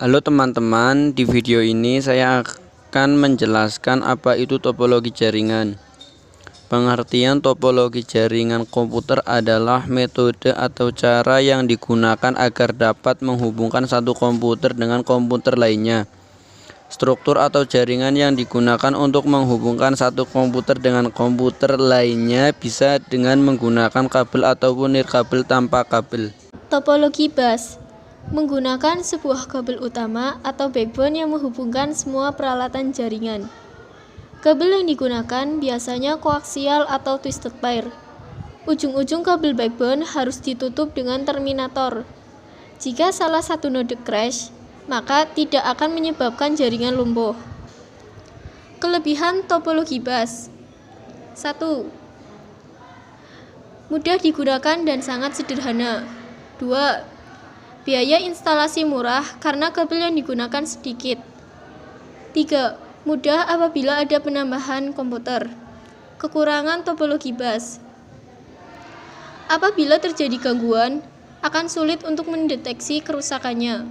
Halo teman-teman, di video ini saya akan menjelaskan apa itu topologi jaringan. Pengertian topologi jaringan komputer adalah metode atau cara yang digunakan agar dapat menghubungkan satu komputer dengan komputer lainnya. Struktur atau jaringan yang digunakan untuk menghubungkan satu komputer dengan komputer lainnya bisa dengan menggunakan kabel ataupun nirkabel tanpa kabel. Topologi bus menggunakan sebuah kabel utama atau backbone yang menghubungkan semua peralatan jaringan. Kabel yang digunakan biasanya koaksial atau twisted pair. Ujung-ujung kabel backbone harus ditutup dengan terminator. Jika salah satu node crash, maka tidak akan menyebabkan jaringan lumpuh. Kelebihan topologi bus: 1. Mudah digunakan dan sangat sederhana. 2. Biaya instalasi murah karena kabel yang digunakan sedikit. 3. Mudah apabila ada penambahan komputer. Kekurangan topologi bus: apabila terjadi gangguan, akan sulit untuk mendeteksi kerusakannya.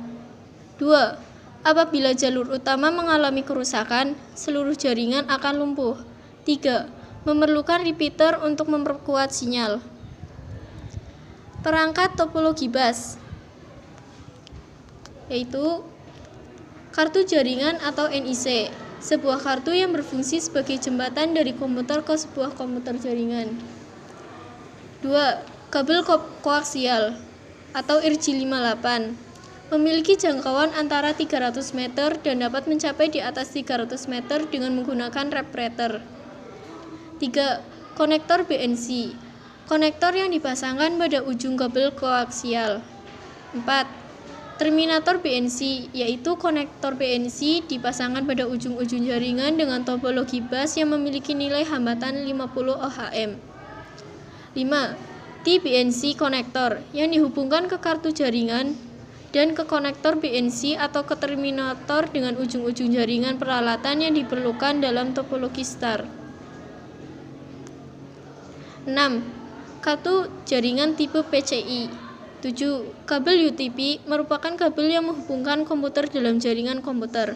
2. Apabila jalur utama mengalami kerusakan, seluruh jaringan akan lumpuh. 3. Memerlukan repeater untuk memperkuat sinyal. Perangkat topologi bus yaitu kartu jaringan atau NIC, sebuah kartu yang berfungsi sebagai jembatan dari komputer ke sebuah komputer jaringan. 2. Kabel koaksial atau RJ58 memiliki jangkauan antara 300 meter dan dapat mencapai di atas 300 meter dengan menggunakan separator. 3. Konektor BNC, konektor yang dipasangkan pada ujung kabel koaksial. 4. Terminator BNC, yaitu konektor BNC dipasangkan pada ujung-ujung jaringan dengan topologi bus yang memiliki nilai hambatan 50 ohm. 5. T-BNC konektor yang dihubungkan ke kartu jaringan dan ke konektor BNC atau ke terminator dengan ujung-ujung jaringan peralatan yang diperlukan dalam topologi star. 6. Kartu jaringan tipe PCI. 7. Kabel UTP merupakan kabel yang menghubungkan komputer dalam jaringan komputer.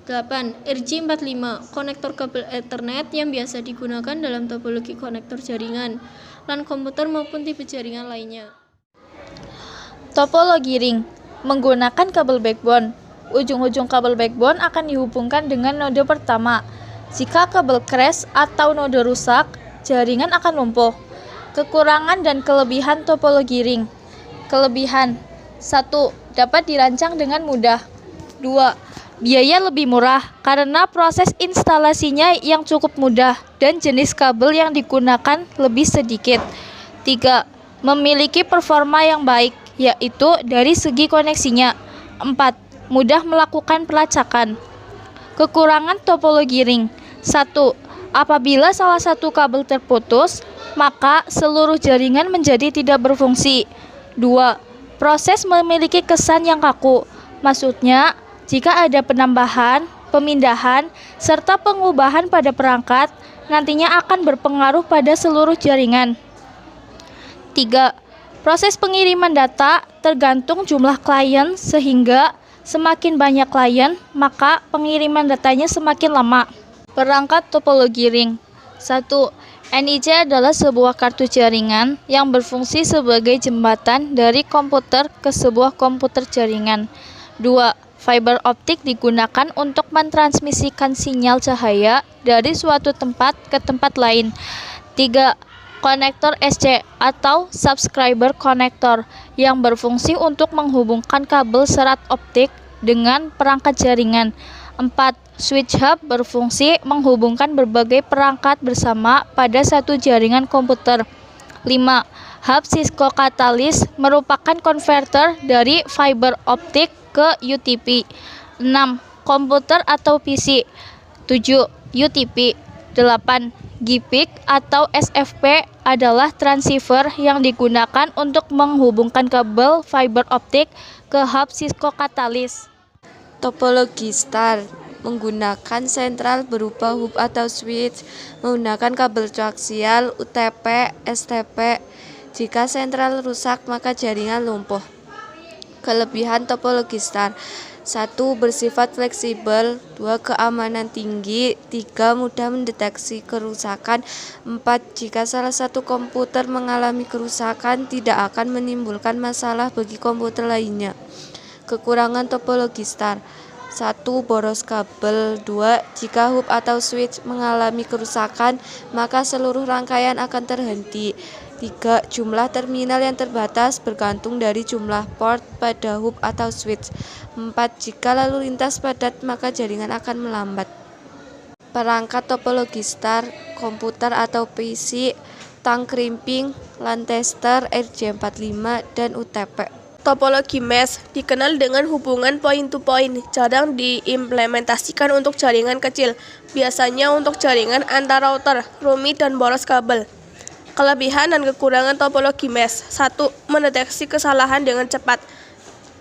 8. RJ45 konektor kabel Ethernet yang biasa digunakan dalam topologi konektor jaringan LAN komputer maupun tipe jaringan lainnya. Topologi ring menggunakan kabel backbone. Ujung-ujung kabel backbone akan dihubungkan dengan node pertama. Jika kabel crash atau node rusak, jaringan akan lumpuh. Kekurangan dan kelebihan topologi ring. Kelebihan: 1. Dapat dirancang dengan mudah. 2. Biaya lebih murah karena proses instalasinya yang cukup mudah dan jenis kabel yang digunakan lebih sedikit. 3. Memiliki performa yang baik, yaitu dari segi koneksinya. 4. Mudah melakukan pelacakan. Kekurangan topologi ring: 1. Apabila salah satu kabel terputus, maka seluruh jaringan menjadi tidak berfungsi. 2. Proses memiliki kesan yang kaku. Maksudnya, jika ada penambahan, pemindahan, serta pengubahan pada perangkat, nantinya akan berpengaruh pada seluruh jaringan. 3. Proses pengiriman data tergantung jumlah klien, sehingga semakin banyak klien, maka pengiriman datanya semakin lama. Perangkat topologi ring. 1. NIC adalah sebuah kartu jaringan yang berfungsi sebagai jembatan dari komputer ke sebuah komputer jaringan. 2. Fiber optik digunakan untuk mentransmisikan sinyal cahaya dari suatu tempat ke tempat lain. 3. Konektor SC atau subscriber connector yang berfungsi untuk menghubungkan kabel serat optik dengan perangkat jaringan. 4. Switch hub berfungsi menghubungkan berbagai perangkat bersama pada satu jaringan komputer. 5. Hub Cisco Catalyst merupakan konverter dari fiber optik ke UTP. 6. Komputer atau PC. 7. UTP. 8. GPIC atau SFP adalah transceiver yang digunakan untuk menghubungkan kabel fiber optik ke hub Cisco Catalyst. Topologi star menggunakan sentral berupa hub atau switch, menggunakan kabel koaksial, UTP, STP. Jika sentral rusak, maka jaringan lumpuh. Kelebihan topologi star: 1. Bersifat fleksibel. 2. Keamanan tinggi. 3. Mudah mendeteksi kerusakan. 4. Jika salah satu komputer mengalami kerusakan, tidak akan menimbulkan masalah bagi komputer lainnya. Kekurangan topologi STAR. 1. Boros kabel. 2. Jika hub atau switch mengalami kerusakan, maka seluruh rangkaian akan terhenti. 3. Jumlah terminal yang terbatas bergantung dari jumlah port pada hub atau switch. 4. Jika lalu lintas padat, maka jaringan akan melambat. Perangkat topologi STAR, komputer atau PC, tang crimping, LAN tester, RJ45, dan UTP. Topologi mesh dikenal dengan hubungan point-to-point, jarang diimplementasikan untuk jaringan kecil, biasanya untuk jaringan antar router, rumit dan boros kabel. Kelebihan dan kekurangan topologi mesh. 1. Mendeteksi kesalahan dengan cepat.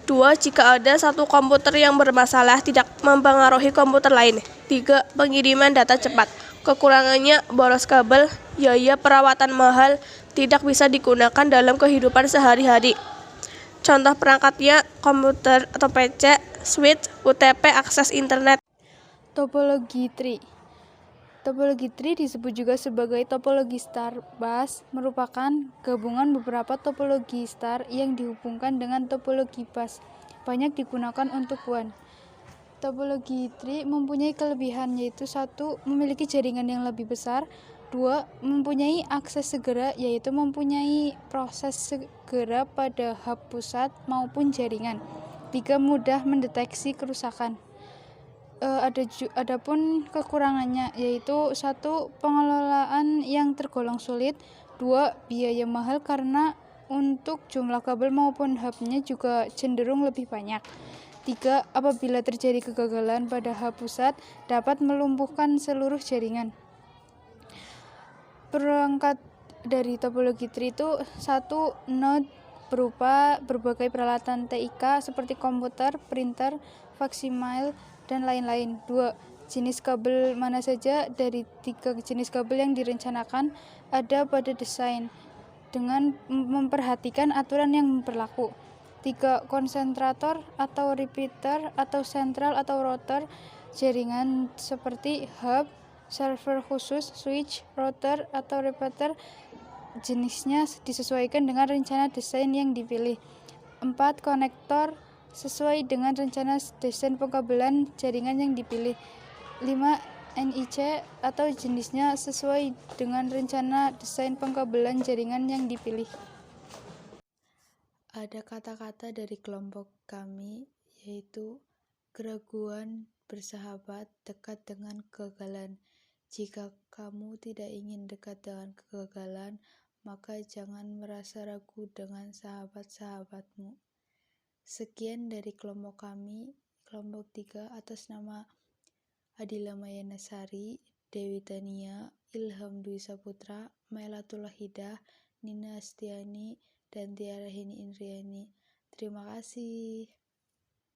2. Jika ada satu komputer yang bermasalah, tidak mempengaruhi komputer lain. 3. Pengiriman data cepat. Kekurangannya boros kabel, biaya perawatan mahal, tidak bisa digunakan dalam kehidupan sehari-hari. Contoh perangkatnya komputer atau PC, switch, UTP, akses internet. Topologi tree. Topologi tree disebut juga sebagai topologi star bus, merupakan gabungan beberapa topologi star yang dihubungkan dengan topologi bus. Banyak digunakan untuk WAN. Topologi tree mempunyai kelebihan yaitu 1. Memiliki jaringan yang lebih besar. 2. Mempunyai akses segera, yaitu mempunyai proses segera pada hub pusat maupun jaringan. 3. Mudah mendeteksi kerusakan. Adapun kekurangannya yaitu 1. Pengelolaan yang tergolong sulit. 2. Biaya mahal karena untuk jumlah kabel maupun hubnya juga cenderung lebih banyak. 3. Apabila terjadi kegagalan pada hub pusat, dapat melumpuhkan seluruh jaringan. Perangkat dari topologi tree itu 1. Node berupa berbagai peralatan TIK seperti komputer, printer, faksimiler, dan lain-lain. 2. Jenis kabel mana saja dari 3 jenis kabel yang direncanakan ada pada desain dengan memperhatikan aturan yang berlaku. 3. Konsentrator atau repeater atau sentral atau router jaringan seperti hub, server khusus, switch, router, atau repeater. Jenisnya disesuaikan dengan rencana desain yang dipilih. 4. Konektor sesuai dengan rencana desain pengkabelan jaringan yang dipilih. 5. NIC atau jenisnya sesuai dengan rencana desain pengkabelan jaringan yang dipilih. Ada kata-kata dari kelompok kami, yaitu keraguan bersahabat dekat dengan kegagalan. Jika kamu tidak ingin dekat dengan kegagalan, maka jangan merasa ragu dengan sahabat-sahabatmu. Sekian dari kelompok kami, kelompok 3 atas nama Adila Mayanasari, Dewi Tania, Ilham Dwi Saputra, Mailatul Hidah, Nina Astiani, dan Tiara Heni Indriani. Terima kasih.